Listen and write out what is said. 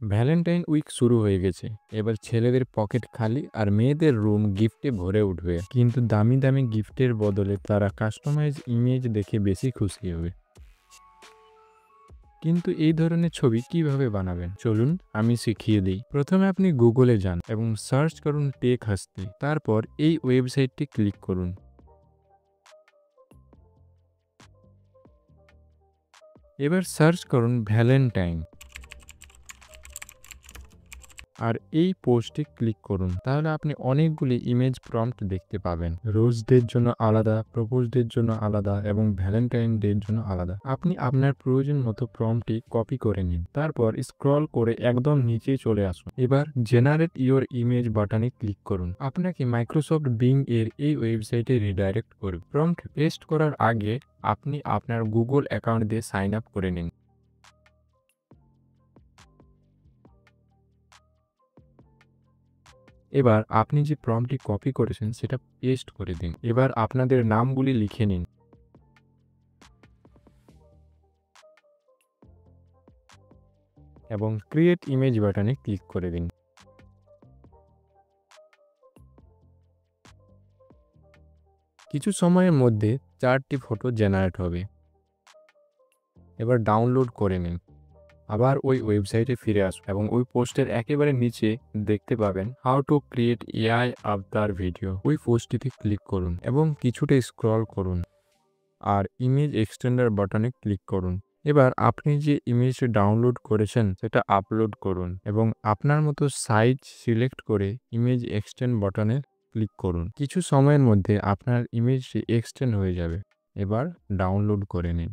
Valentine week শুরু হয়ে গেছে। এবার ছেলেদের পকেট খালি আর মেয়েদের রুম গিফটে ভরে উঠবে। কিন্তু দামি দামি গিফটের বদলে তারা কাস্টমাইজ ইমেজ দেখে বেশি খুশি হবে। কিন্তু এই ধরনের ছবি কিভাবে বানাবেন চলুন আমি শিখিয়ে দিই। প্রথমে আপনি গুগলে যান এবং সার্চ করুন টেক হাসতে। তারপর এই ওয়েবসাইটটি ক্লিক করুন। এবার সার্চ করুন ভ্যালেন্টাইন আর এই পোস্টে ক্লিক করুন। তাহলে আপনি অনেকগুলি ইমেজ প্রম্পট দেখতে পাবেন। রোজ ডের জন্য আলাদা, প্রপোজ ডের জন্য আলাদা এবং ভ্যালেন্টাইন ডের জন্য আলাদা। আপনি আপনার প্রয়োজন মতো প্রম্পটটি কপি করে নিন। তারপর স্ক্রল করে একদম নিচে চলে আসুন। এবার জেনারেট ইওর ইমেজ বাটনে ক্লিক করুন। আপনাকে মাইক্রোসফট বিং এর এই ওয়েবসাইটে রিডাইরেক্ট করবে। প্রম্পট পেস্ট করার আগে আপনি আপনার গুগল অ্যাকাউন্ট দিয়ে সাইন আপ করে নিন। এবার আপনি যে প্রম্পটটি কপি করেছেন সেটা পেস্ট করে দিন। এবার আপনাদের নামগুলি লিখে নিন এবং ক্রিয়েট ইমেজ বাটনে ক্লিক করে দিন। কিছু সময়ের মধ্যে 4টি ফটো জেনারেট হবে। এবার ডাউনলোড করে নিন। আবার ওই ওয়েবসাইটে ফিরে আসুন এবং ওই পোস্টের একেবারে নিচে দেখতে পাবেন how to create AI avatar video. ওই পোস্টটিতে ক্লিক করুন এবং কিছুটা স্ক্রল করুন আর ইমেজ এক্সটেন্ডার বাটনে ক্লিক করুন। এবার আপনি যে ইমেজটি ডাউনলোড করেছেন সেটা আপলোড করুন এবং আপনার মতো সাইজ সিলেক্ট করে ইমেজ এক্সটেন্ড বাটনে ক্লিক করুন। কিছু সময়ের মধ্যে আপনার ইমেজটি এক্সটেন্ড হয়ে যাবে। এবার ডাউনলোড করে নিন।